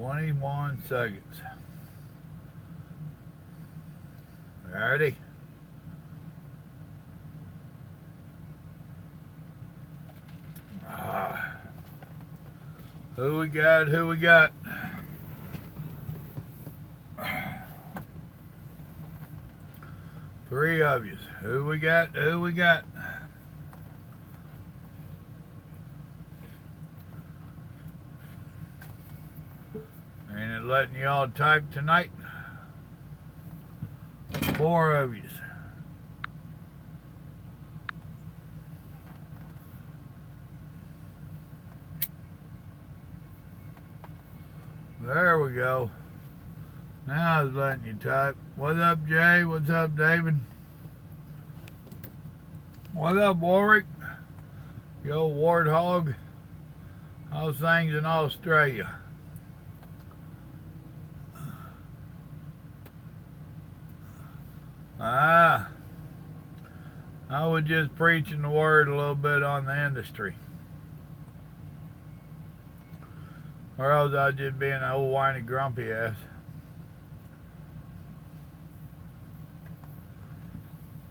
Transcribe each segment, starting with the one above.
21 seconds. Ready? Ah, who we got? Who we got? Three of you. Who we got? Who we got? Ain't it letting y'all type tonight? Four of you. There we go. Now it's letting you type. What's up, Jay? What's up, David? What's up, Warwick? Yo, Warthog. How's things in Australia? Ah, I was just preaching the word a little bit on the industry. Or else I was just being an old whiny grumpy ass.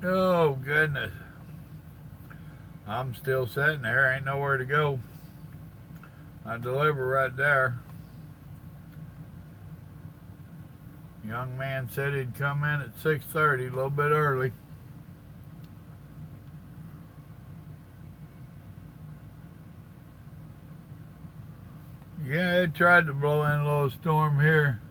Oh, goodness. I'm still sitting there. Ain't nowhere to go. I deliver right there. Young man said he'd come in at 6:30, a little bit early. Yeah, it tried to blow in a little storm here.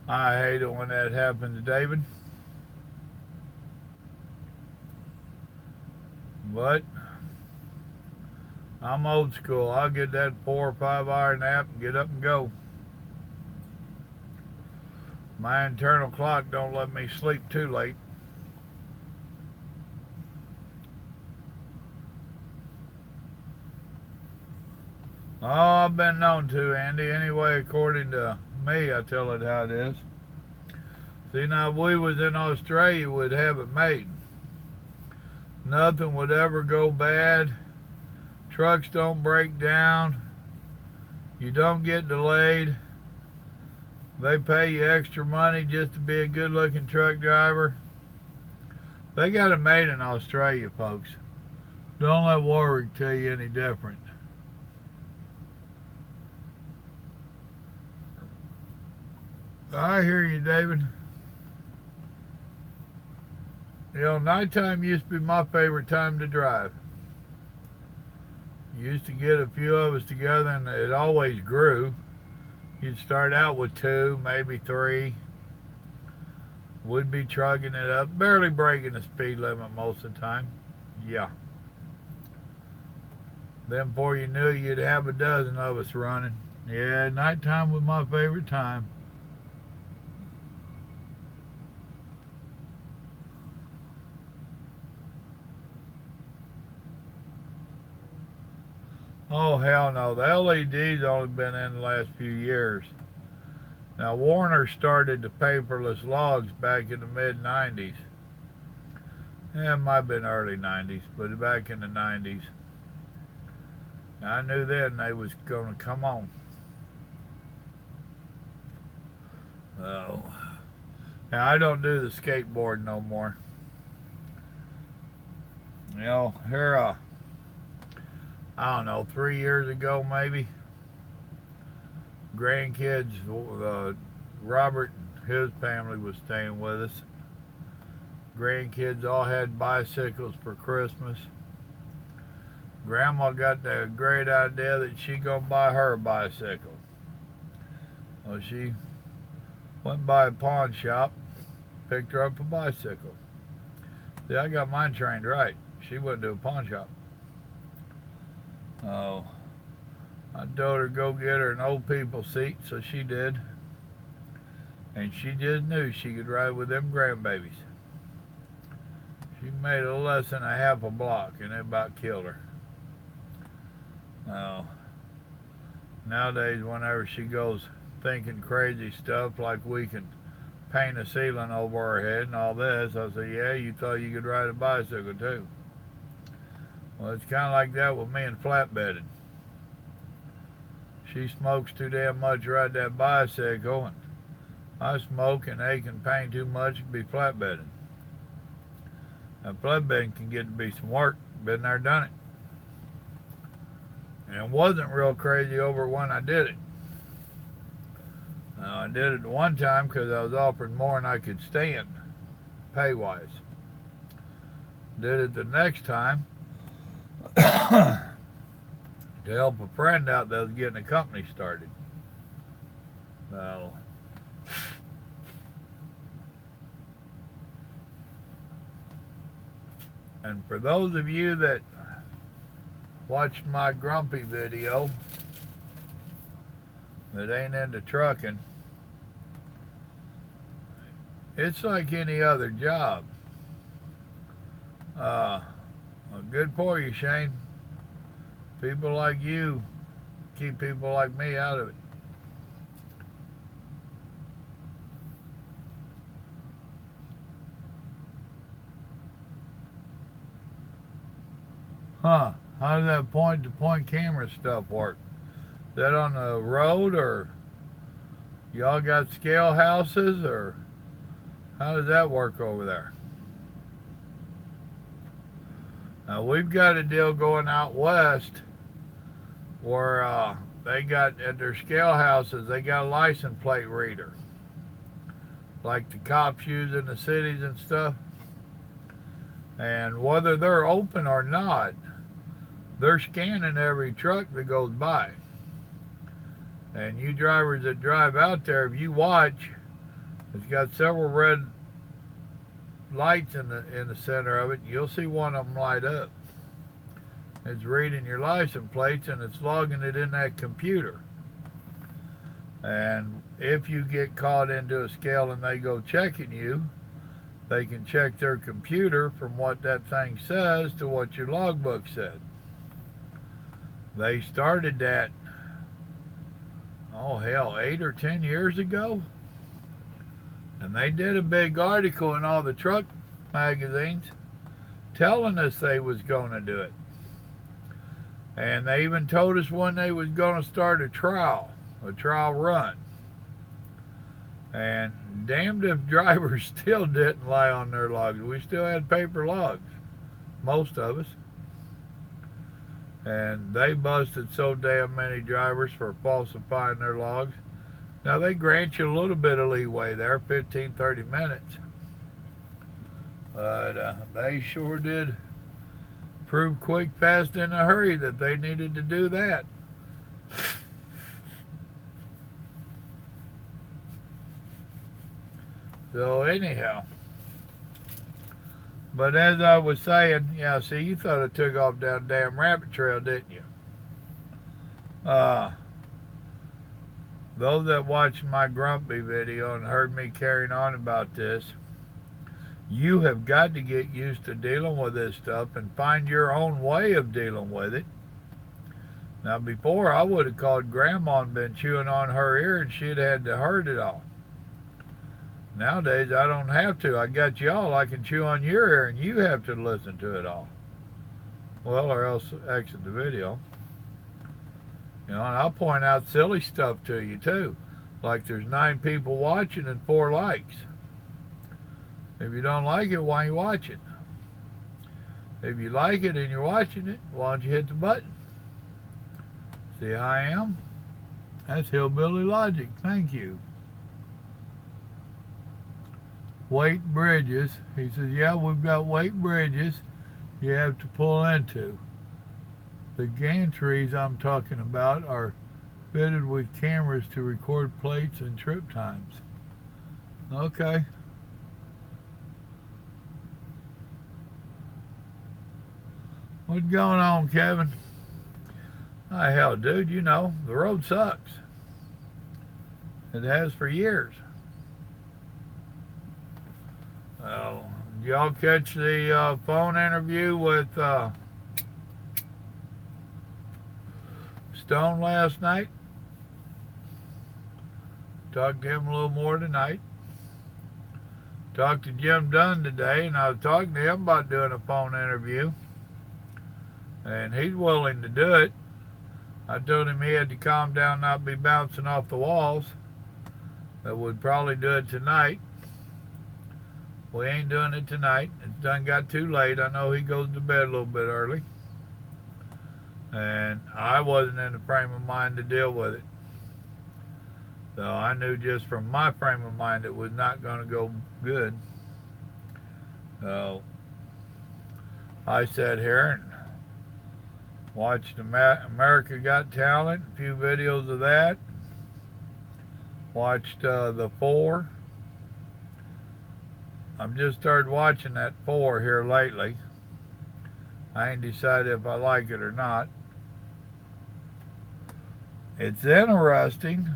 I hate it when that happens, David. But I'm old school. I'll get that 4 or 5 hour nap and get up and go. My internal clock don't let me sleep too late. Oh, I've been known to, Andy. Anyway, according to me, I tell it how it is. See, now if we was in Australia, we'd have it made. Nothing would ever go bad. Trucks don't break down. You don't get delayed. They pay you extra money just to be a good-looking truck driver. They got it made in Australia, folks. Don't let Warwick tell you any different. I hear you, David. You know, nighttime used to be my favorite time to drive. Used to get a few of us together and it always grew. You'd start out with two, maybe three. We'd be trucking it up, barely breaking the speed limit most of the time. Yeah. Then before you knew it, you'd have a dozen of us running. Yeah, nighttime was my favorite time. Oh, hell no. The LED's only been in the last few years. Now, Warner started the paperless logs back in the mid-90s. Yeah, it might have been early 90s, but back in the 90s. I knew then they was going to come on. Oh. Now, I don't do the skateboard no more. You know, here, I don't know, 3 years ago maybe, grandkids, Robert and his family was staying with us. Grandkids all had bicycles for Christmas. Grandma got the great idea that she gonna buy her a bicycle. Well, she went by a pawn shop, picked her up a bicycle. See, I got mine trained right. She went to a pawn shop. Oh, I told her to go get her an old people seat, so she did. And she just knew she could ride with them grandbabies. She made a less than a half a block, and it about killed her. Oh, nowadays, whenever she goes thinking crazy stuff like we can paint a ceiling over her head and all this, I say, yeah, you thought you could ride a bicycle too. Well, it's kind of like that with me and flatbedded. She smokes too damn much to ride that bicycle, and I smoke and ache and pain too much to be flatbedding. And flatbedding can get to be some work. Been there, done it. And it wasn't real crazy over when I did it. I did it one time because I was offered more than I could stand, pay-wise. Did it the next time to help a friend out that was getting a company started. So, and for those of you that watched my grumpy video that ain't into trucking, it's like any other job. Good for you, Shane. People like you keep people like me out of it. Huh? How does that point-to-point camera stuff work? Is that on the road, or y'all got scale houses, or how does that work over there? Now, we've got a deal going out west where they got, at their scale houses, they got a license plate reader, like the cops use in the cities and stuff. And whether they're open or not, they're scanning every truck that goes by. And you drivers that drive out there, if you watch, it's got several red lights in the center of it. You'll see one of them light up. It's reading your license plates and it's logging it in that computer. And if you get caught into a scale and they go checking you, they can check their computer from what that thing says to what your logbook said. They started that, oh hell, 8 or 10 years ago. And they did a big article in all the truck magazines telling us they was going to do it. And they even told us when they was going to start a trial run. And damned if drivers still didn't lie on their logs. We still had paper logs, most of us. And they busted so damn many drivers for falsifying their logs. Now, they grant you a little bit of leeway there, 15, 30 minutes. But they sure did prove quick, fast, in a hurry that they needed to do that. So anyhow, but as I was saying, yeah, see, you thought I took off down the damn rabbit trail, didn't you? Those that watched my grumpy video and heard me carrying on about this, you have got to get used to dealing with this stuff and find your own way of dealing with it. Now, before, I would have called Grandma and been chewing on her ear and she'd had to hurt it all. Nowadays, I don't have to. I got y'all. I can chew on your ear and you have to listen to it all. Well, or else exit the video. You know, and I'll point out silly stuff to you too. Like there's 9 people watching and 4 likes. If you don't like it, why you watch it? If you like it and you're watching it, why don't you hit the button? See how I am? That's hillbilly logic. Thank you. Weight bridges. He says, yeah, we've got weight bridges you have to pull into. The gantries I'm talking about are fitted with cameras to record plates and trip times. Okay. What's going on, Kevin? Oh, hell, dude, you know, the road sucks. It has for years. Did y'all catch the phone interview with Stone last night? Talked to him a little more tonight. Talked to Jim Dunn today, and I was talking to him about doing a phone interview. And he's willing to do it. I told him he had to calm down, not be bouncing off the walls. That would probably do it tonight. We ain't doing it tonight. It's done got too late. I know he goes to bed a little bit early. And I wasn't in the frame of mind to deal with it. So I knew just from my frame of mind it was not going to go good. So I sat here and watched America Got Talent, a few videos of that. Watched the 4. I've just started watching that 4 here lately. I ain't decided if I like it or not. It's interesting,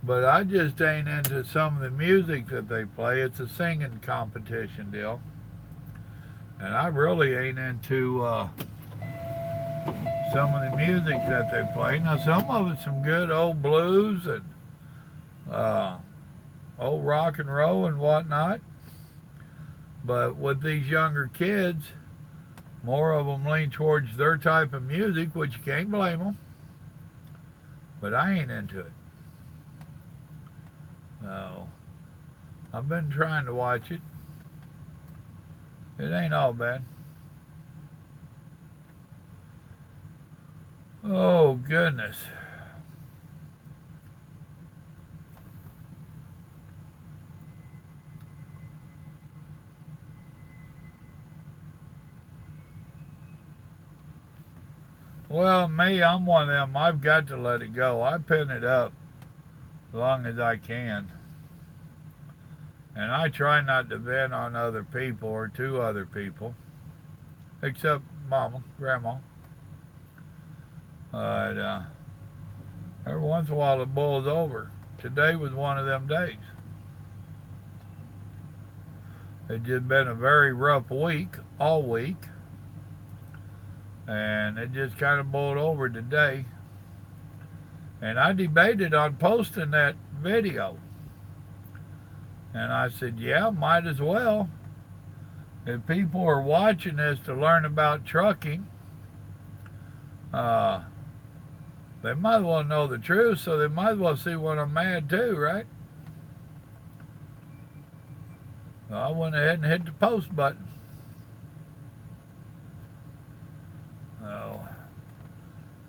but I just ain't into some of the music that they play. It's a singing competition deal. And I really ain't into some of the music that they play. Now, some of it's some good old blues and old rock and roll and whatnot. But with these younger kids, more of them lean towards their type of music, which you can't blame them. But I ain't into it. No. I've been trying to watch it. It ain't all bad. Oh, goodness. Well, me, I'm one of them. I've got to let it go. I pin it up as long as I can. And I try not to vent on other people or to other people, except mama, grandma. But every once in a while it boils over. Today was one of them days. It's just been a very rough week, all week. And it just kind of boiled over today. And I debated on posting that video. And I said, yeah, might as well. If people are watching this to learn about trucking, they might as well know the truth, so they might as well see what I'm mad too, right? So I went ahead and hit the post button.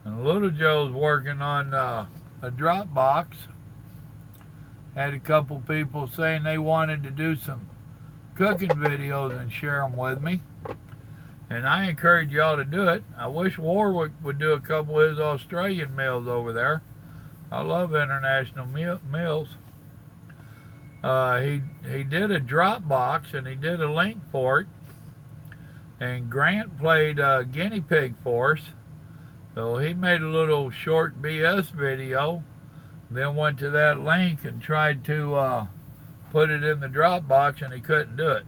And Little Joe's working on a Dropbox. Had a couple people saying they wanted to do some cooking videos and share them with me. And I encourage y'all to do it. I wish Warwick would do a couple of his Australian meals over there. I love international meals. He did a Dropbox and he did a link for it. And Grant played guinea pig for us. So he made a little short BS video, then went to that link and tried to put it in the Dropbox, and he couldn't do it.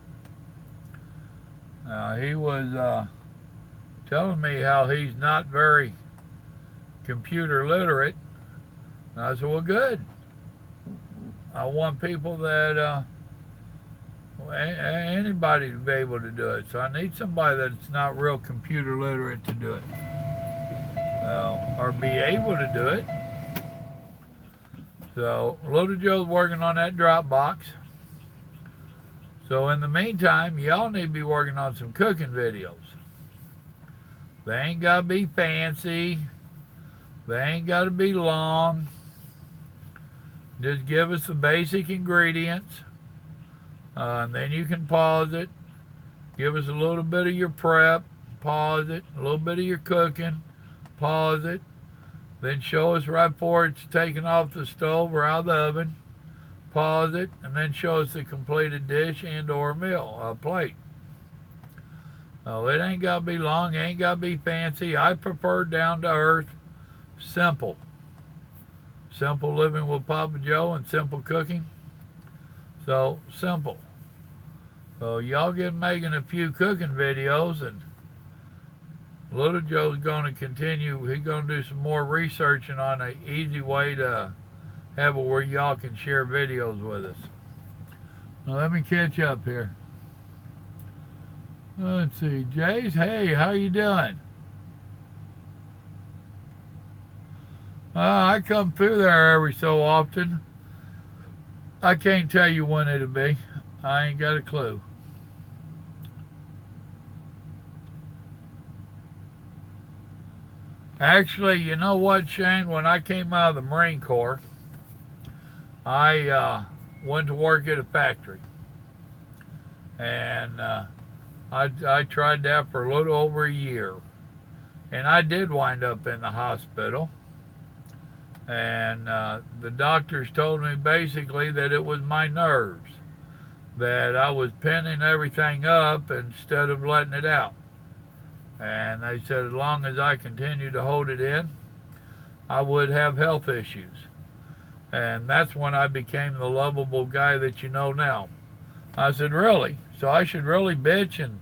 He was telling me how he's not very computer literate. And I said, well, good. I want people that, anybody to be able to do it. So I need somebody that's not real computer literate to do it. Or be able to do it. So Little Joe's working on that Dropbox. So in the meantime, y'all need to be working on some cooking videos. They ain't got to be fancy. They ain't got to be long. Just give us the basic ingredients. And then you can pause it. Give us a little bit of your prep. Pause it. A little bit of your cooking. Pause it. Then show us right before it's taken off the stove or out of the oven. Pause it, and then show us the completed dish and or meal, plate. It ain't got to be long, ain't got to be fancy. I prefer down to earth, simple. Simple living with Papa Joe and simple cooking. So, simple. So, y'all get making a few cooking videos, and Little Joe's going to continue. He's going to do some more researching on an easy way to have it where y'all can share videos with us. Now, let me catch up here. Let's see. Jace, hey, how you doing? I come through there every so often. I can't tell you when it'll be. I ain't got a clue. Actually, you know what, Shane? When I came out of the Marine Corps, I went to work at a factory, and I tried that for a little over a year, and I did wind up in the hospital. And the doctors told me basically that it was my nerves, that I was pinning everything up instead of letting it out. And they said as long as I continued to hold it in, I would have health issues. And that's when I became the lovable guy that you know now. I said, really? So I should really bitch and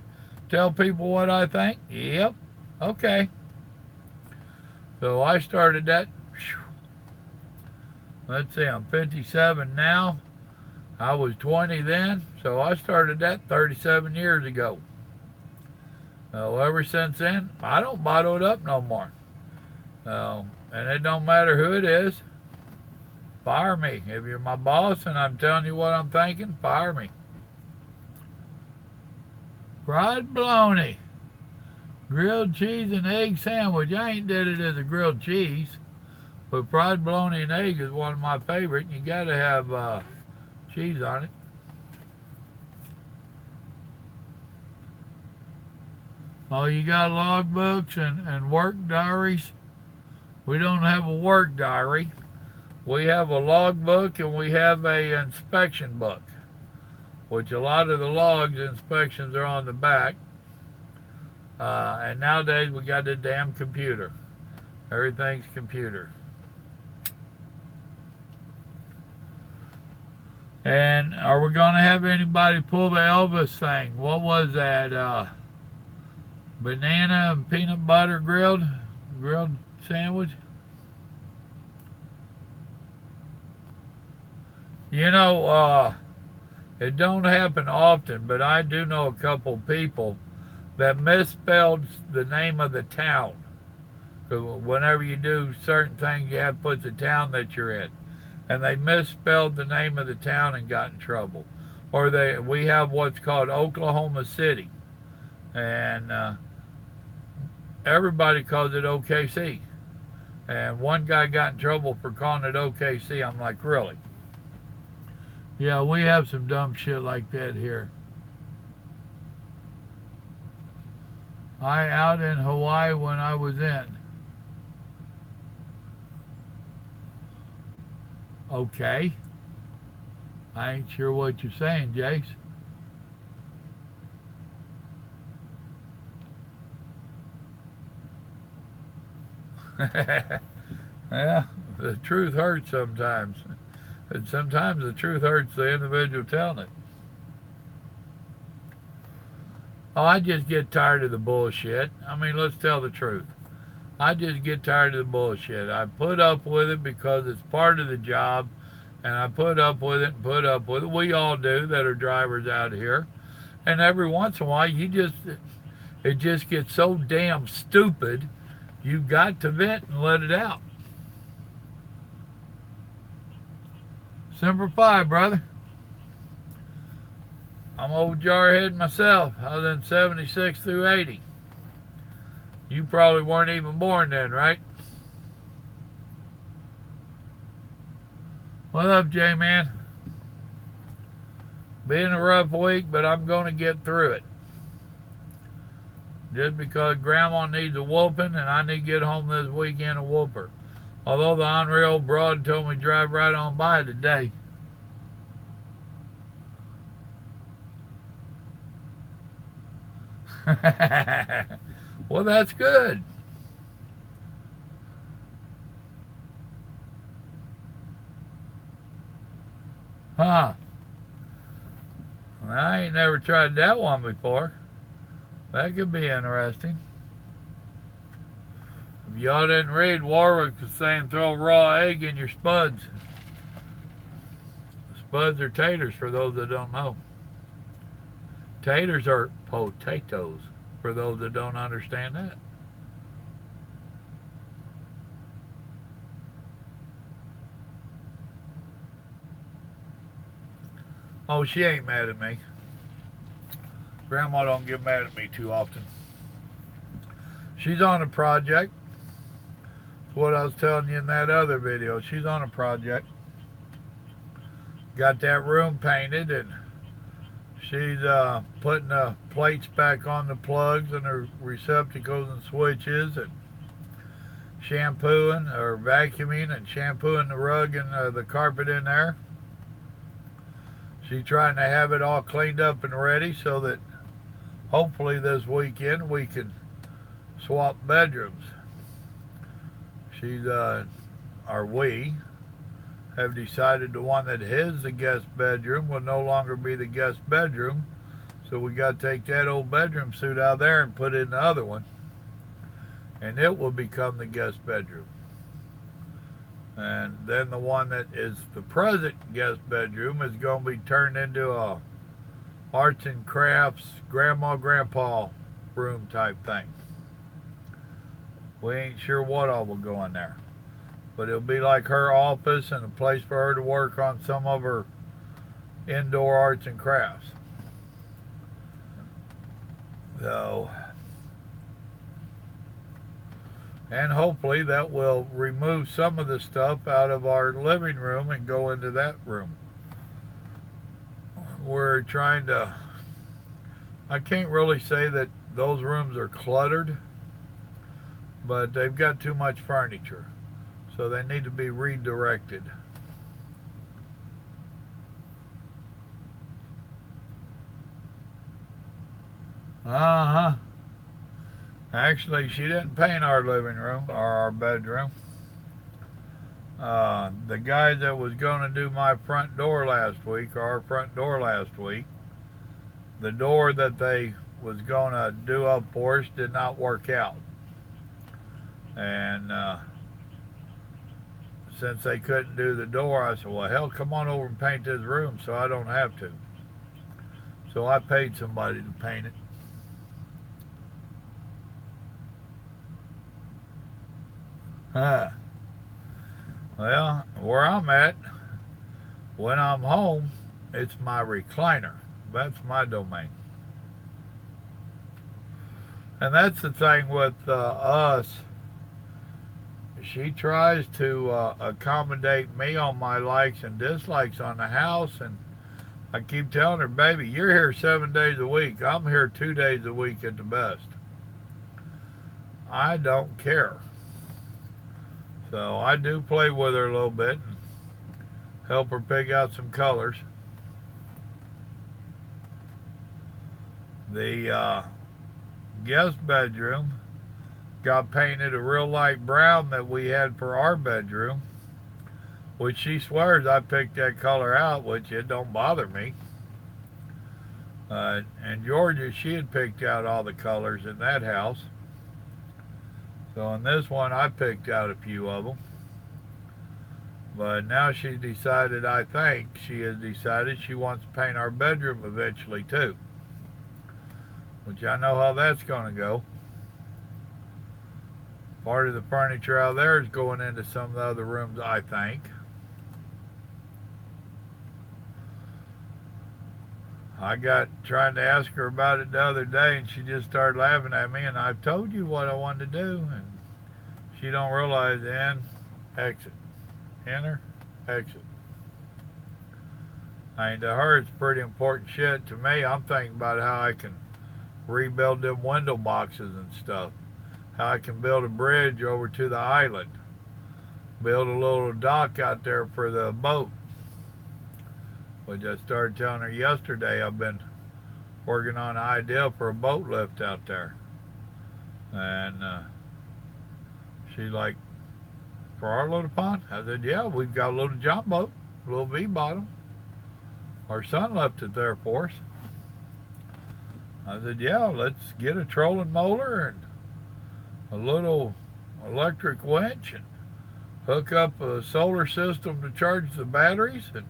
tell people what I think? Yep. Okay. So I started that. Let's see, I'm 57 now. I was 20 then, so I started that 37 years ago. So ever since then, I don't bottle it up no more. And it don't matter who it is, fire me. If you're my boss and I'm telling you what I'm thinking, fire me. Fried bologna, grilled cheese and egg sandwich. I ain't did it as a grilled cheese, but fried bologna and egg is one of my favorite. You gotta have cheese on it. Oh, you got logbooks and work diaries? We don't have a work diary. We have a logbook and we have a inspection book, which a lot of the logs inspections are on the back. And nowadays we got the damn computer. Everything's computer. And are we going to have anybody pull the Elvis thing? What was that? Banana and peanut butter grilled sandwich? You know, it don't happen often, but I do know a couple people that misspelled the name of the town. Whenever you do certain things, you have to put the town that you're in. And they misspelled the name of the town and got in trouble. Or we have what's called Oklahoma City, and everybody calls it OKC. And one guy got in trouble for calling it OKC. I'm like, really? Yeah, we have some dumb shit like that here. I out in Hawaii when I was in. Okay. I ain't sure what you're saying, Jace. Yeah, the truth hurts sometimes. And sometimes the truth hurts the individual telling it. Oh, I just get tired of the bullshit. I mean, let's tell the truth. I just get tired of the bullshit. I put up with it because it's part of the job, and I put up with it and put up with it. We all do that are drivers out here. And every once in a while, it just gets so damn stupid, you got to vent and let it out. Semper Fi, brother. I'm old jarhead myself. I was in 76 through 80. You probably weren't even born then, right? What up, J-Man? Been a rough week, but I'm going to get through it. Just because Grandma needs a whooping and I need to get home this weekend and whoop her. Although the unreal broad told me to drive right on by today. Well, that's good. Huh. I ain't never tried that one before. That could be interesting. If y'all didn't read, Warwick was saying throw a raw egg in your spuds. Spuds are taters for those that don't know. Taters are potatoes for those that don't understand that. Oh, she ain't mad at me. Grandma don't get mad at me too often. She's on a project. That's what I was telling you in that other video. She's on a project. Got that room painted, and she's putting the plates back on the plugs and the receptacles and switches, and shampooing or vacuuming and shampooing the rug and the carpet in there. She's trying to have it all cleaned up and ready so that hopefully this weekend we can swap bedrooms. She's or we have decided the one that is the guest bedroom will no longer be the guest bedroom, so we got to take that old bedroom suite out there and put it in the other one, and it will become the guest bedroom. And then the one that is the present guest bedroom is going to be turned into a arts and crafts grandma grandpa room type thing. We ain't sure what all will go in there, but it'll be like her office and a place for her to work on some of her indoor arts and crafts. So, and hopefully that will remove some of the stuff out of our living room and go into that room. We're trying to, I can't really say that those rooms are cluttered, but they've got too much furniture, so they need to be redirected. Actually, she didn't paint our living room or our bedroom. The guy that was going to do my front door last week, or our front door last week, the door that they was going to do up for us did not work out. And since they couldn't do the door, I said, well, hell, come on over and paint this room so I don't have to. So I paid somebody to paint it. Well, where I'm at, when I'm home, it's my recliner. That's my domain. And that's the thing with us. She tries to accommodate me on my likes and dislikes on the house, and I keep telling her, baby, you're here 7 days a week. I'm here 2 days a week at the best. I don't care. So I do play with her a little bit and help her pick out some colors. The guest bedroom got painted a real light brown that we had for our bedroom, which she swears I picked that color out, which it don't bother me. And Georgia, she had picked out all the colors in that house. So in this one, I picked out a few of them. But now she's decided, I think, she has decided she wants to paint our bedroom eventually too. Which I know how that's going to go. Part of the furniture out there is going into some of the other rooms, I think. I got trying to ask her about it the other day, and she just started laughing at me, and I've told you what I wanted to do, and she don't realize in, exit, enter, exit. I mean, to her, it's pretty important shit. To me, I'm thinking about how I can rebuild them window boxes and stuff, how I can build a bridge over to the island, build a little dock out there for the boat. Which I started telling her yesterday, I've been working on an idea for a boat lift out there. And she's like, for our little pond? I said, yeah, we've got a little jump boat, a little V-bottom. Our son left it there for us. I said, yeah, let's get a trolling motor and a little electric winch and hook up a solar system to charge the batteries and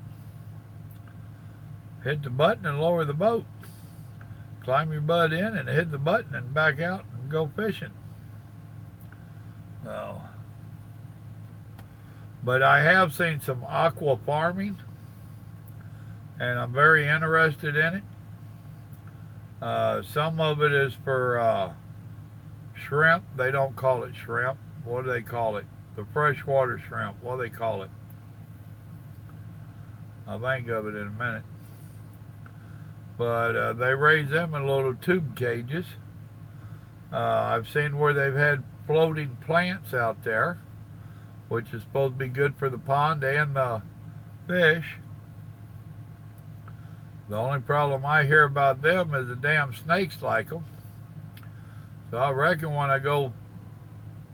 hit the button and lower the boat. Climb your butt in and hit the button and back out and go fishing. So, but I have seen some aqua farming, and I'm very interested in it. Some of it is for shrimp. They don't call it shrimp. What do they call it? The freshwater shrimp. What do they call it? I'll think of it in a minute. But they raise them in little tube cages. I've seen where they've had floating plants out there, which is supposed to be good for the pond and the fish. The only problem I hear about them is the damn snakes like them. So I reckon when I go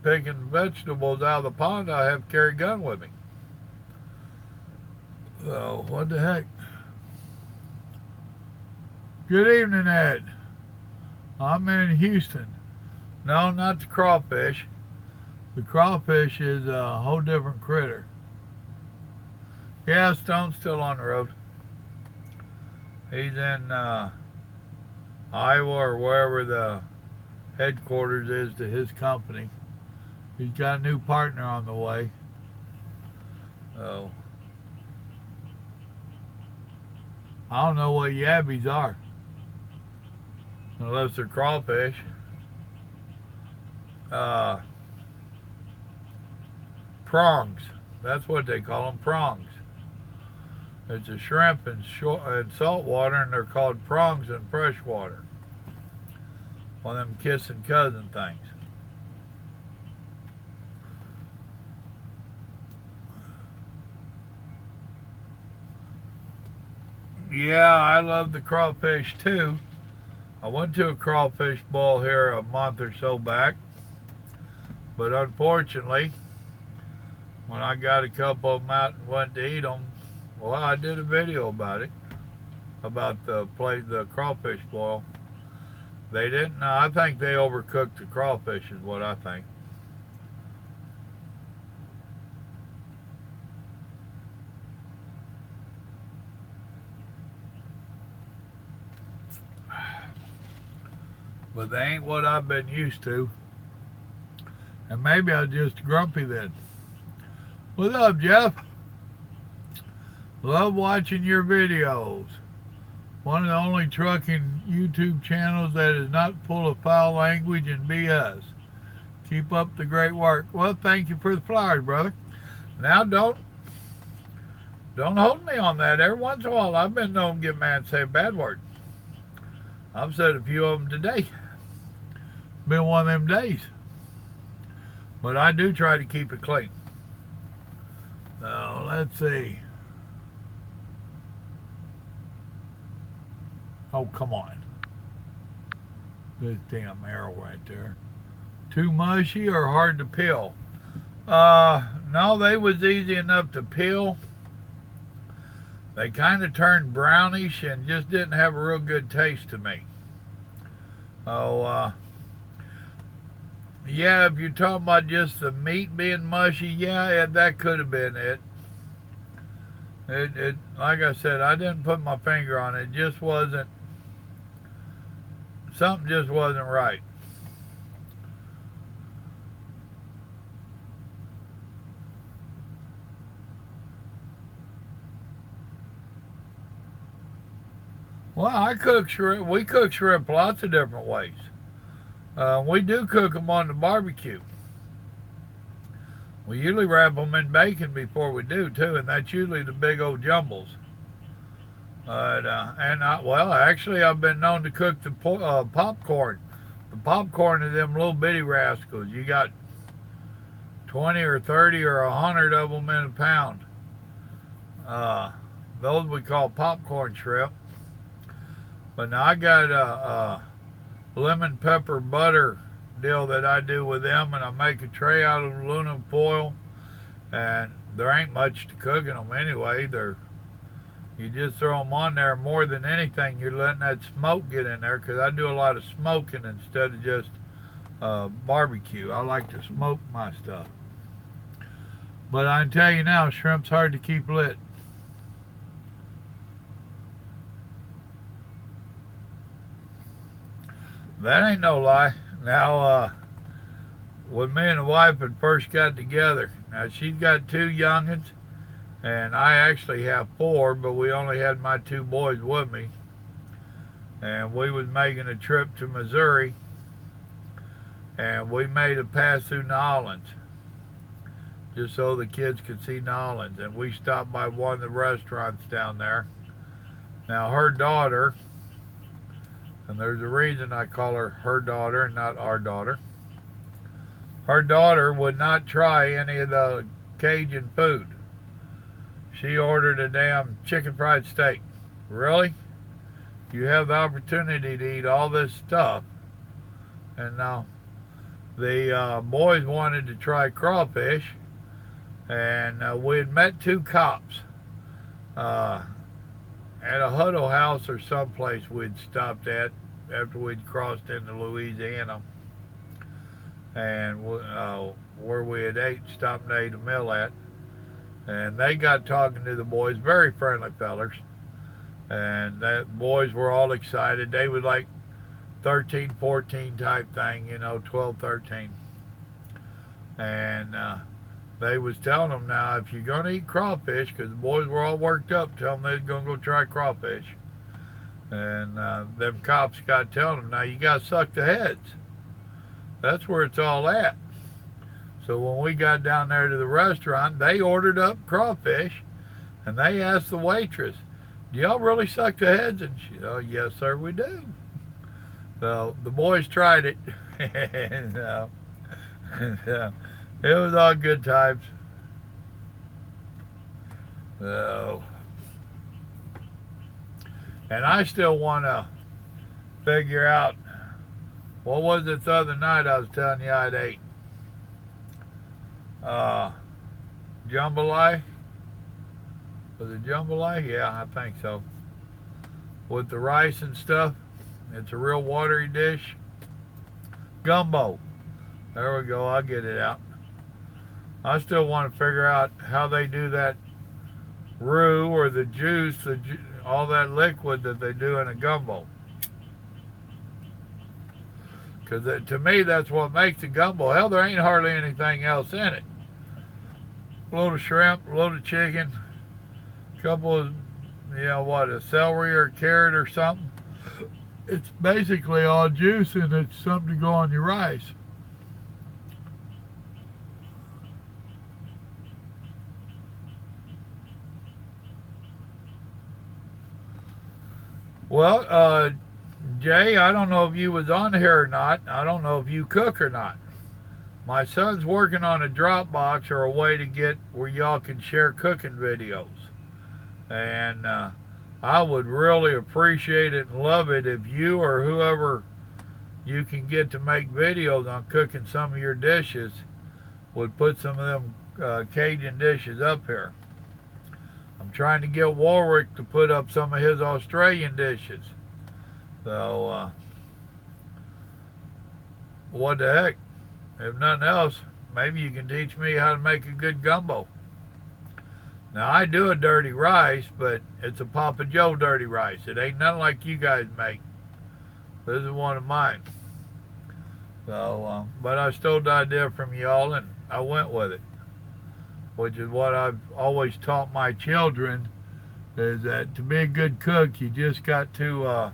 picking vegetables out of the pond, I have to carry a gun with me. So what the heck? Good evening, Ed. I'm in Houston. No, not the crawfish. The crawfish is a whole different critter. Yeah, Stone's still on the road. He's in Iowa or wherever the headquarters is to his company. He's got a new partner on the way. So I don't know what yabbies are, unless they're crawfish. Prongs. That's what they call them, prongs. It's a shrimp in salt water, and they're called prongs in freshwater. One of them kissing cousin things. Yeah, I love the crawfish too. I went to a crawfish boil here a month or so back, but unfortunately, when I got a couple of them out and went to eat them, well, I did a video about it, about the crawfish boil. They didn't. I think they overcooked the crawfish, is what I think. But they ain't what I've been used to. And maybe I'm just grumpy then. What's up, Jeff? Love watching your videos. One of the only trucking YouTube channels that is not full of foul language and BS. Keep up the great work. Well, thank you for the flowers, brother. Now don't hold me on that. Every once in a while I've been known to get mad and say a bad word. I've said a few of them today. Been one of them days. But I do try to keep it clean. Now, let's see. Oh, come on. This damn arrow right there. Too mushy or hard to peel? No, they was easy enough to peel. They kind of turned brownish and just didn't have a real good taste to me. Oh, yeah, if you're talking about just the meat being mushy, yeah, that could have been it. It, like I said, I didn't put my finger on it. It just wasn't, something just wasn't right. Well, I cook shrimp. We cook shrimp lots of different ways. We do cook them on the barbecue. We usually wrap them in bacon before we do too, and that's usually the big old jumbles. Well, actually, I've been known to cook the popcorn. The popcorn are them little bitty rascals. You got 20 or 30 or 100 of them in a pound. Those we call popcorn shrimp. But now I got a lemon pepper butter deal that I do with them, and I make a tray out of aluminum foil, and there ain't much to cook in them anyway. You just throw them on there. More than anything, you're letting that smoke get in there, because I do a lot of smoking instead of just barbecue. I like to smoke my stuff. But I can tell you now, shrimp's hard to keep lit. That ain't no lie. Now, when me and the wife had first got together, now she's got two youngins, And I actually have 4, but we only had my 2 boys with me. And we was making a trip to Missouri, and we made a pass through New Orleans just so the kids could see New Orleans. And we stopped by one of the restaurants down there. Now her daughter, and there's a reason I call her daughter and not our daughter, her daughter would not try any of the Cajun food. She ordered a damn chicken fried steak. Really? You have the opportunity to eat all this stuff. And now the boys wanted to try crawfish, and we had met 2 cops at a huddle house or someplace we'd stopped at after we'd crossed into Louisiana, and where we had stopped and ate a meal at. And they got talking to the boys, very friendly fellers. And the boys were all excited. They was like 13, 14 type thing, 12, 13. And they was telling them, now, if you're going to eat crawfish, because the boys were all worked up, tell them they was going to go try crawfish. And them cops got telling them, now, you got to suck the heads. That's where it's all at. So when we got down there to the restaurant, they ordered up crawfish, and they asked the waitress, do y'all really suck the heads? And she said, oh, yes, sir, we do. So the boys tried it, and it was all good times. So, and I still want to figure out, what was it the other night I was telling you I'd ate? Jambalaya? Was it jambalaya? Yeah, I think so. With the rice and stuff. It's a real watery dish. Gumbo. There we go. I'll get it out. I still want to figure out how they do that roux or the juice, all that liquid that they do in a gumbo. Because to me, that's what makes the gumbo. Hell, there ain't hardly anything else in it. A load of shrimp, a load of chicken, a couple of, a celery or a carrot or something. It's basically all juice, and it's something to go on your rice. Well, Jay, I don't know if you was on here or not. I don't know if you cook or not. My son's working on a Dropbox or a way to get where y'all can share cooking videos. And I would really appreciate it and love it if you or whoever you can get to make videos on cooking some of your dishes would put some of them Cajun dishes up here. I'm trying to get Warwick to put up some of his Australian dishes. So, what the heck? If nothing else, maybe you can teach me how to make a good gumbo. Now, I do a dirty rice, but it's a Papa Joe dirty rice. It ain't nothing like you guys make. This is one of mine. So, but I stole the idea from y'all, and I went with it, which is what I've always taught my children, is that to be a good cook, you just got to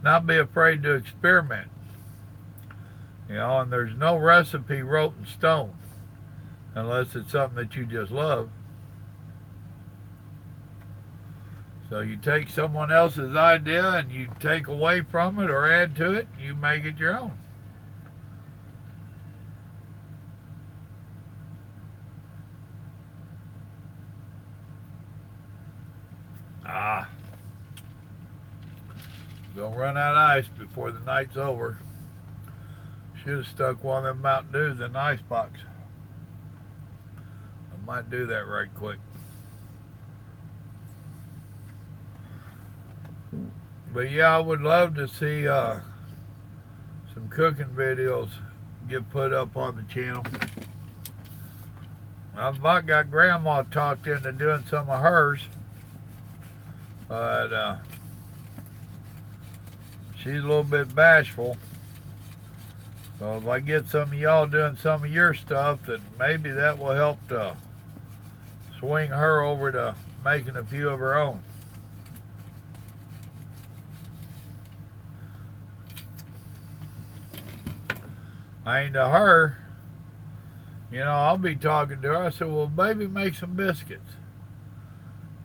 not be afraid to experiment. And there's no recipe wrote in stone unless it's something that you just love. So you take someone else's idea and you take away from it or add to it, you make it your own. Gonna run out of ice before the night's over. Should have stuck one of them Mountain Dews in the ice box. I might do that right quick. But yeah, I would love to see some cooking videos get put up on the channel. I've about got Grandma talked into doing some of hers, but she's a little bit bashful. So if I get some of y'all doing some of your stuff, then maybe that will help to swing her over to making a few of her own. And to her, you know, I'll be talking to her. I said, well, baby, make some biscuits.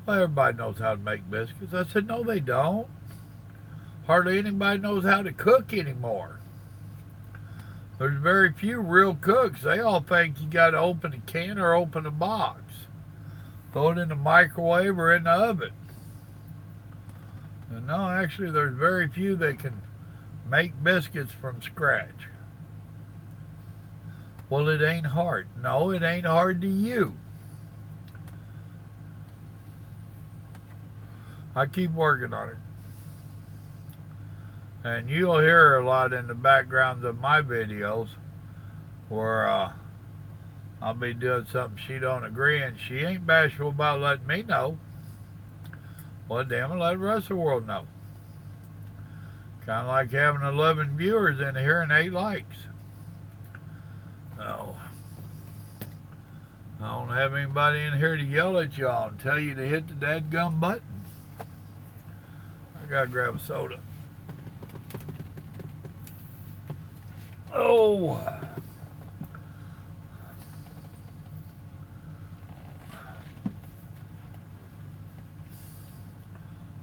Well, everybody knows how to make biscuits. I said, no, they don't. Hardly anybody knows how to cook anymore. There's very few real cooks. They all think you got to open a can or open a box. Throw it in the microwave or in the oven. And no, actually, there's very few that can make biscuits from scratch. Well, it ain't hard. No, it ain't hard to you. I keep working on it. And you'll hear a lot in the backgrounds of my videos where I'll be doing something she don't agree, and she ain't bashful about letting me know. Well, damn it, let the rest of the world know. Kind of like having 11 viewers in here and 8 likes. No. I don't have anybody in here to yell at y'all and tell you to hit the dadgum button. I gotta grab a soda. Oh.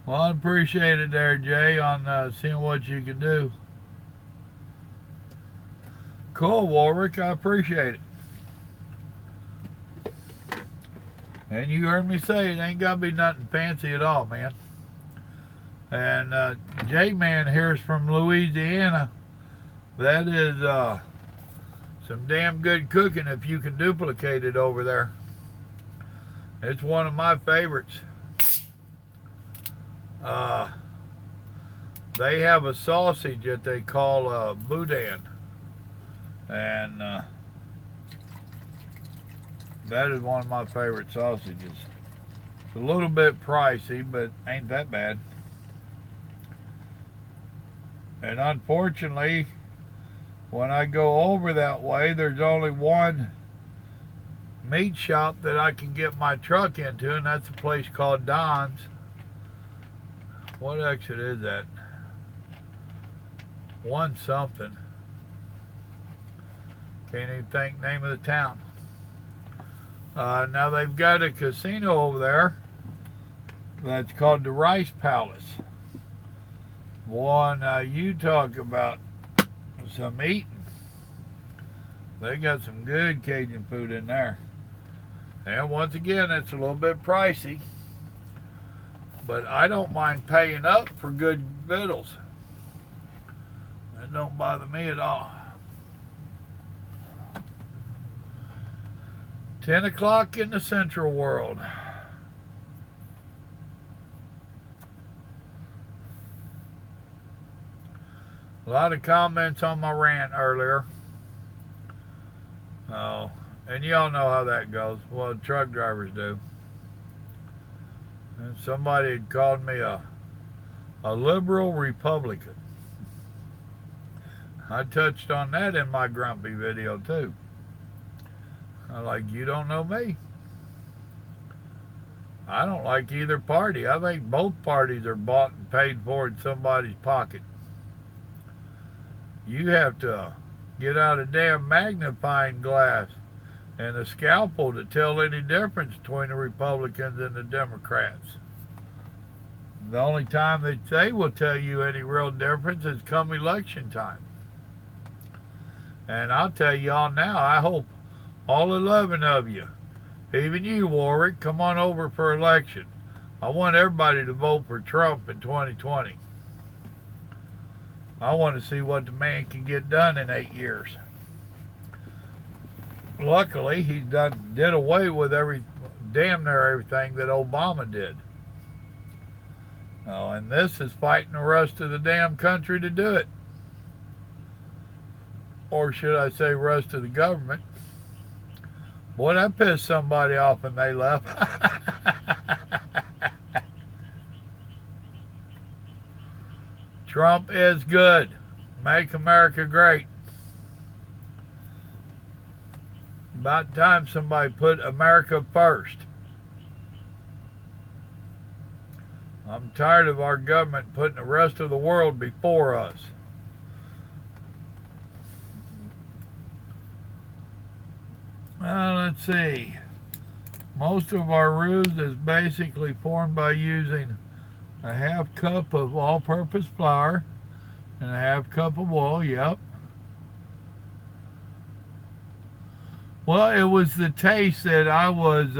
Well, I appreciate it there, Jay, on seeing what you can do. Cool, Warwick. I appreciate it. And you heard me say it ain't got to be nothing fancy at all, man. And J-Man here's from Louisiana. That is some damn good cooking if you can duplicate it over there. It's one of my favorites. They have a sausage that they call boudin. And that is one of my favorite sausages. It's a little bit pricey, but ain't that bad. And unfortunately, when I go over that way, there's only one meat shop that I can get my truck into, and that's a place called Don's. What exit is that? One something. Can't even think the name of the town. Now they've got a casino over there that's called the Rice Palace. One, you talk about some eating. They got some good Cajun food in there. And once again, it's a little bit pricey, but I don't mind paying up for good victuals. That don't bother me at all. 10 o'clock in the Central World. A lot of comments on my rant earlier. Oh, and y'all know how that goes. Well, truck drivers do. And somebody had called me a liberal Republican. I touched on that in my grumpy video too. I'm like, you don't know me. I don't like either party. I think both parties are bought and paid for in somebody's pocket. You have to get out a damn magnifying glass and a scalpel to tell any difference between the Republicans and the Democrats. The only time that they will tell you any real difference is come election time. And I'll tell y'all now, I hope all 11 of you, even you, Warwick, come on over for election. I want everybody to vote for Trump in 2020. I want to see what the man can get done in 8 years. Luckily, he did away with damn near everything that Obama did. Oh, and this is fighting the rest of the damn country to do it. Or should I say rest of the government. Boy, that pissed somebody off when they left. Trump is good. Make America great. About time somebody put America first. I'm tired of our government putting the rest of the world before us. Let's see. Most of our roux is basically formed by using a half cup of all-purpose flour and a half cup of oil. Yep. Well, it was the taste that I was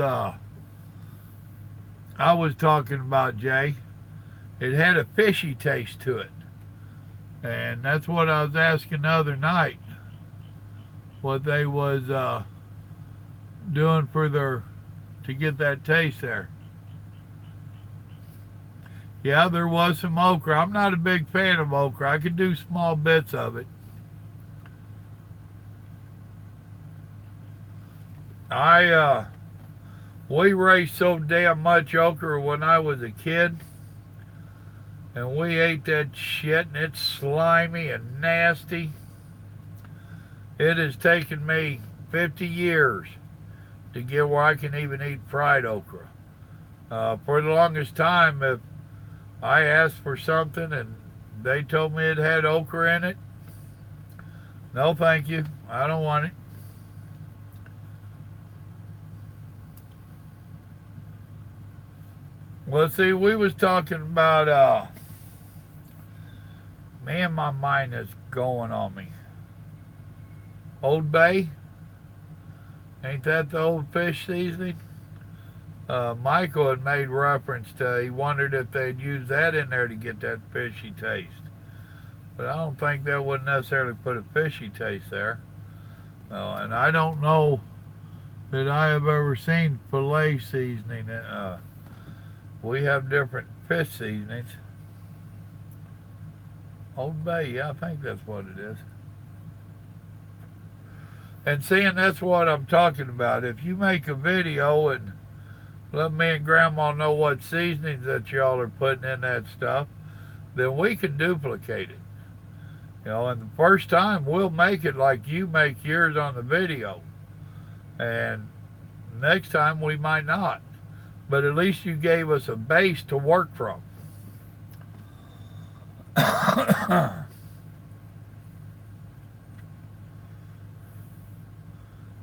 talking about, Jay. It had a fishy taste to it. And that's what I was asking the other night. What they was doing to get that taste there. Yeah, there was some okra. I'm not a big fan of okra. I could do small bits of it. We raised so damn much okra when I was a kid, and we ate that shit, and it's slimy and nasty. It has taken me 50 years to get where I can even eat fried okra. For the longest time, if I asked for something and they told me it had okra in it, no thank you, I don't want it. Well, see, we was talking about, man, my mind is going on me. Old Bay? Ain't that the old fish seasoning? Michael had made reference to, he wondered if they'd use that in there to get that fishy taste. But I don't think that would necessarily put a fishy taste there. And I don't know that I have ever seen filet seasoning. We have different fish seasonings. Old Bay, yeah, I think that's what it is. And seeing that's what I'm talking about. If you make a video and let me and Grandma know what seasonings that y'all are putting in that stuff, then we can duplicate it. And the first time we'll make it like you make yours on the video. And next time we might not. But at least you gave us a base to work from.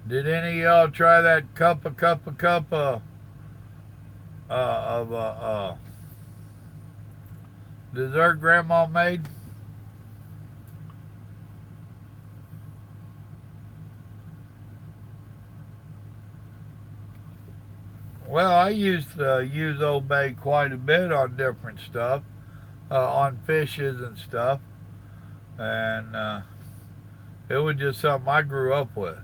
Did any of y'all try that cup of dessert Grandma made? Well, I used to use Old Bay quite a bit on different stuff, on fishes and stuff, and it was just something I grew up with.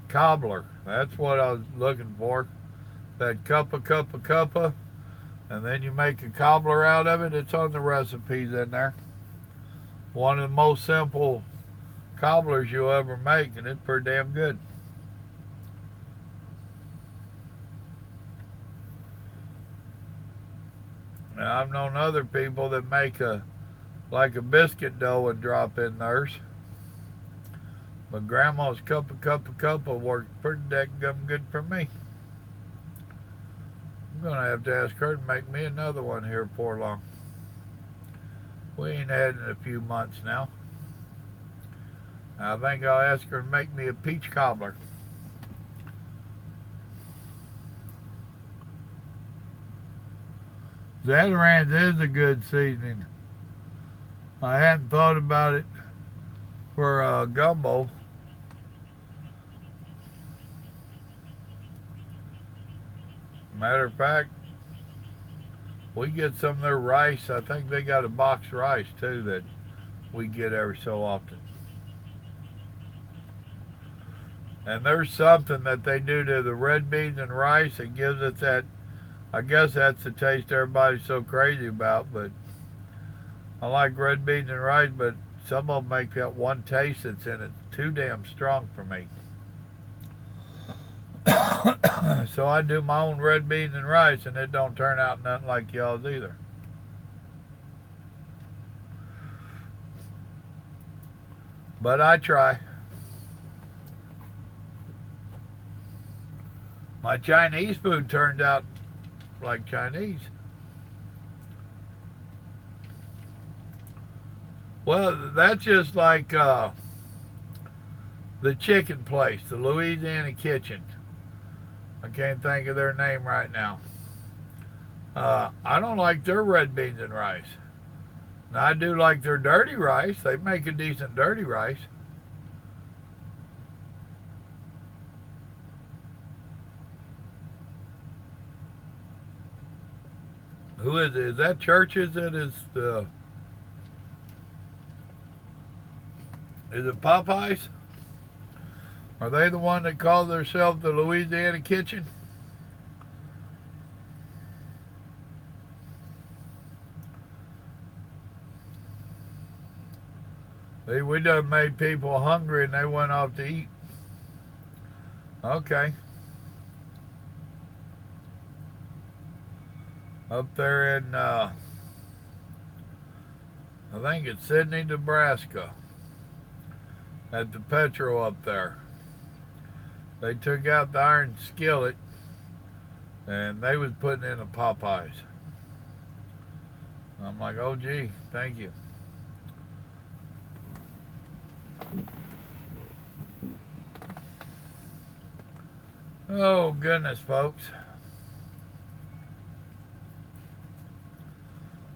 Cobbler, that's what I was looking for. That cup of, and then you make a cobbler out of it. It's on the recipes in there. One of the most simple cobblers you'll ever make, and it's pretty damn good. Now, I've known other people that make like a biscuit dough and drop in theirs. But Grandma's cup of worked pretty dadgum good for me. I'm going to have to ask her to make me another one here before long. We ain't had it in a few months now. I think I'll ask her to make me a peach cobbler. Zatarain's is a good seasoning. I hadn't thought about it for gumbo. Matter of fact, we get some of their rice. I think they got a box rice too that we get every so often. And there's something that they do to the red beans and rice that gives it that, I guess that's the taste everybody's so crazy about, but I like red beans and rice, but some of them make that one taste that's in it too damn strong for me. So I do my own red beans and rice, and it don't turn out nothing like y'all's either. But I try. My Chinese food turned out like Chinese. Well, that's just like the chicken place, the Louisiana Kitchen. I can't think of their name right now. I don't like their red beans and rice. Now, I do like their dirty rice. They make a decent dirty rice. Who is it? Is that Churches? Is it Popeyes? Are they the one that call themselves the Louisiana Kitchen? See, we done made people hungry and they went off to eat. Okay. Up there in, I think it's Sidney, Nebraska, at the Petro up there. They took out the iron skillet and they was putting in a Popeyes. I'm like, oh gee, thank you. Oh goodness, folks.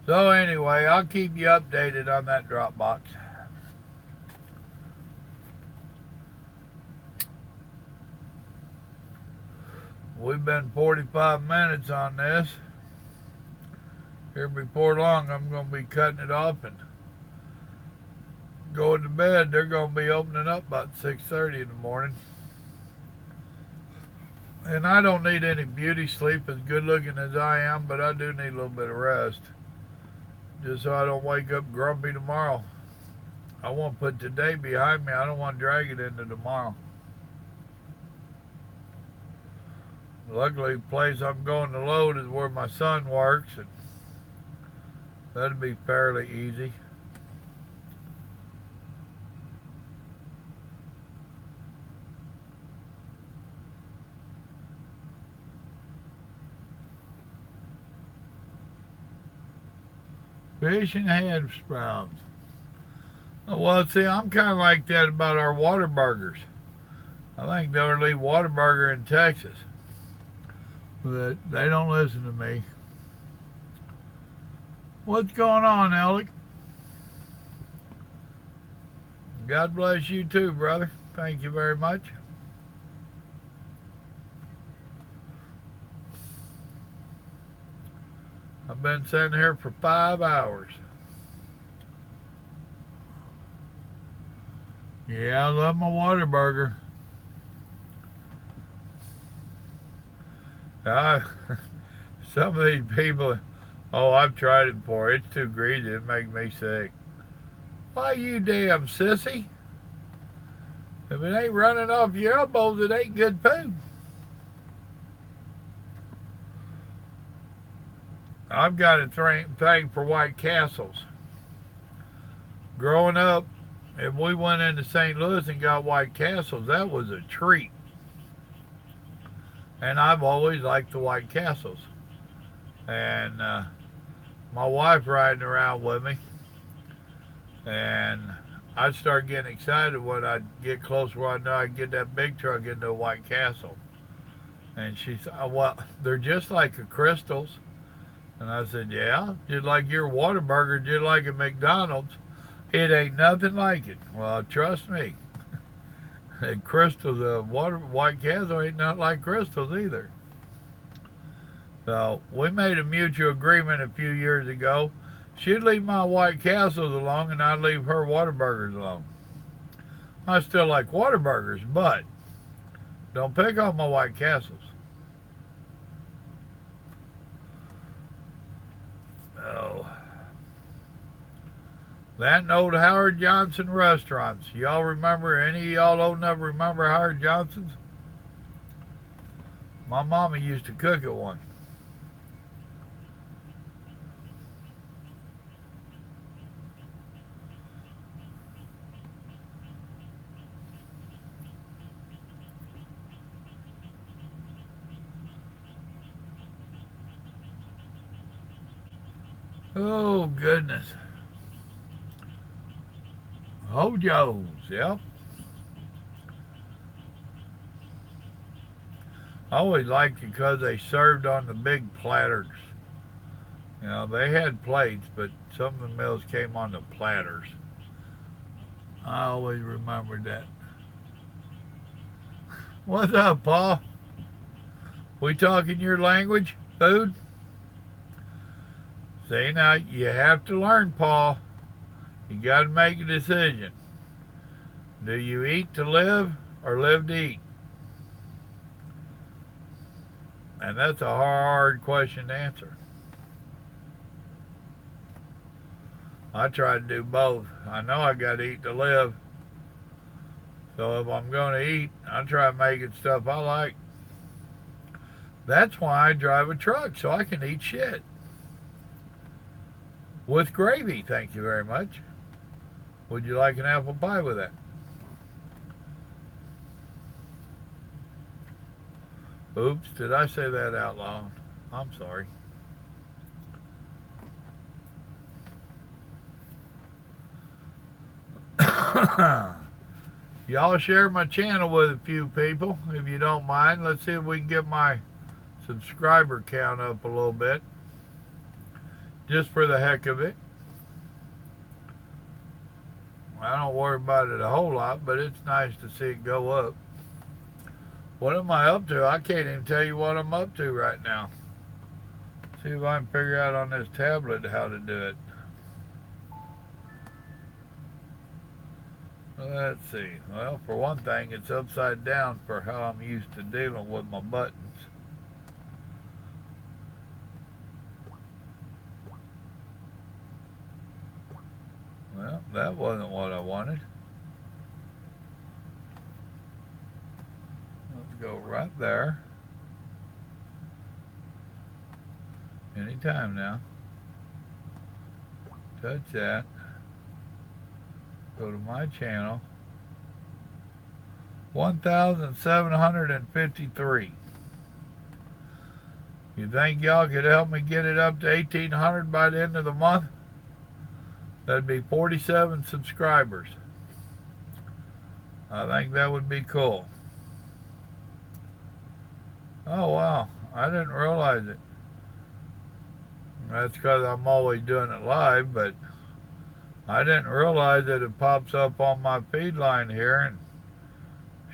So anyway, I'll keep you updated on that Dropbox. We've been 45 minutes on this. Here before long, I'm going to be cutting it off and going to bed. They're going to be opening up about 6:30 in the morning. And I don't need any beauty sleep, as good looking as I am, but I do need a little bit of rest. Just so I don't wake up grumpy tomorrow. I want to put today behind me. I don't want to drag it into tomorrow. Luckily, the place I'm going to load is where my son works, and that'll be fairly easy. Fish and hand sprouts. Well, see, I'm kind of like that about our Whataburgers. I think they'll leave Whataburger in Texas. But they don't listen to me. What's going on, Alec? God bless you too, brother. Thank you very much. I've been sitting here for 5 hours. Yeah, I love my Whataburger. Some of these people, oh, I've tried it before. It's too greasy. It makes me sick. Why, you damn sissy? If it ain't running off your elbows, it ain't good food. I've got a thing for White Castles. Growing up, if we went into St. Louis and got White Castles, that was a treat. And I've always liked the White Castles. And my wife riding around with me, and I'd start getting excited when I'd get close where I know I'd get that big truck into a White Castle. And she said, well, they're just like the Crystals. And I said, yeah, just like your Whataburger, just like a McDonald's. It ain't nothing like it. Well, trust me. And Crystals, White Castle ain't nothing like Crystals either. So we made a mutual agreement a few years ago. She'd leave my White Castles alone and I'd leave her Whataburgers alone. I still like Whataburgers, but don't pick on my White Castles. Oh. That and old Howard Johnson restaurants. Y'all remember, any of y'all old enough remember Howard Johnson's? My mama used to cook at one. Oh, goodness. Hojo's, yep. I always liked it because they served on the big platters. You know, they had plates, but some of the meals came on the platters. I always remembered that. What's up, Paul? We talking your language? Food? See, now you have to learn, Paul. You got to make a decision. Do you eat to live or live to eat? And that's a hard question to answer. I try to do both. I know I got to eat to live. So if I'm going to eat, I try making stuff I like. That's why I drive a truck, so I can eat shit. With gravy, thank you very much. Would you like an apple pie with that? Oops, did I say that out loud? I'm sorry. Y'all share my channel with a few people, if you don't mind. Let's see if we can get my subscriber count up a little bit. Just for the heck of it. I don't worry about it a whole lot, but it's nice to see it go up. What am I up to? I can't even tell you what I'm up to right now. See if I can figure out on this tablet how to do it. Let's see. Well, for one thing, it's upside down for how I'm used to dealing with my buttons. Well, that wasn't what I wanted. Let's go right there. Anytime now. Touch that. Go to my channel. 1,753. You think y'all could help me get it up to 1,800 by the end of the month? That'd be 47 subscribers. I think that would be cool. Oh, wow. I didn't realize it. That's because I'm always doing it live, but I didn't realize that it pops up on my feed line here and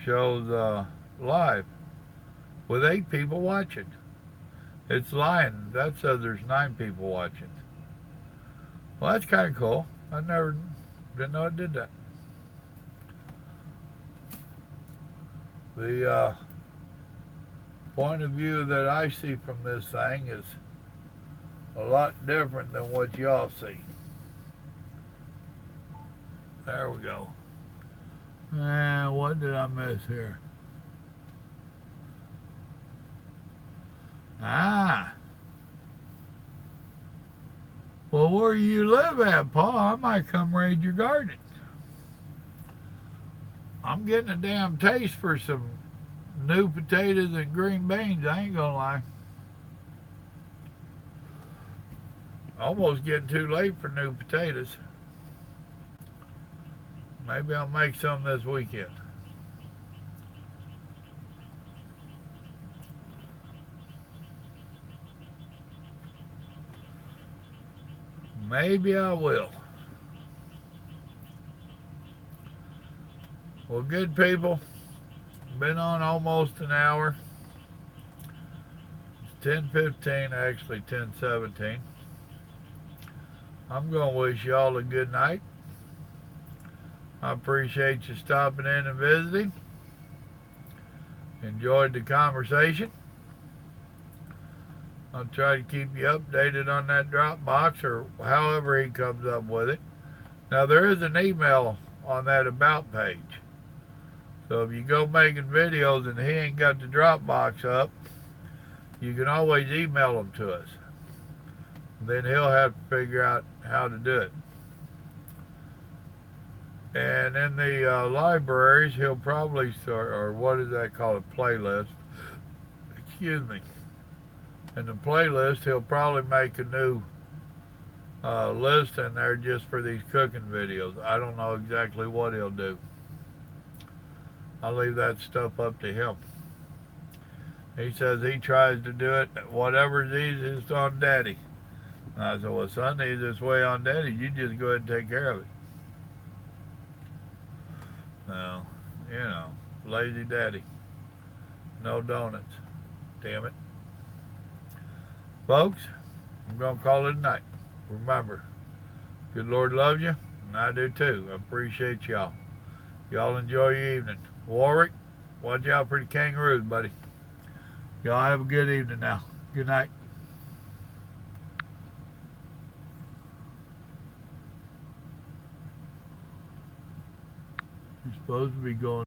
shows live with 8 people watching. It's lying. That says there's 9 people watching. Well, that's kind of cool. I didn't know it did that. The point of view that I see from this thing is a lot different than what y'all see. There we go. What did I miss here? Well, where you live at, Paul, I might come raid your garden. I'm getting a damn taste for some new potatoes and green beans, I ain't gonna lie. Almost getting too late for new potatoes. Maybe I'll make some this weekend. Maybe I will. Well, good people. Been on almost an hour. It's 10:15, actually 10:17. I'm going to wish y'all a good night. I appreciate you stopping in and visiting. Enjoyed the conversation. I'll try to keep you updated on that Dropbox or however he comes up with it. Now, there is an email on that About page. So if you go making videos and he ain't got the Dropbox up, you can always email them to us. Then he'll have to figure out how to do it. And in the libraries, he'll probably start, or what is that called, a playlist. Excuse me. In the playlist, he'll probably make a new list in there just for these cooking videos. I don't know exactly what he'll do. I'll leave that stuff up to him. He says he tries to do it whatever's easiest on Daddy. And I said, well, son, the easiest way on Daddy, you just go ahead and take care of it. No, lazy Daddy. No donuts. Damn it. Folks, I'm going to call it a night. Remember, good Lord loves you, and I do too. I appreciate y'all. Y'all enjoy your evening. Warwick, watch out for the kangaroos, buddy. Y'all have a good evening now. Good night. You're supposed to be going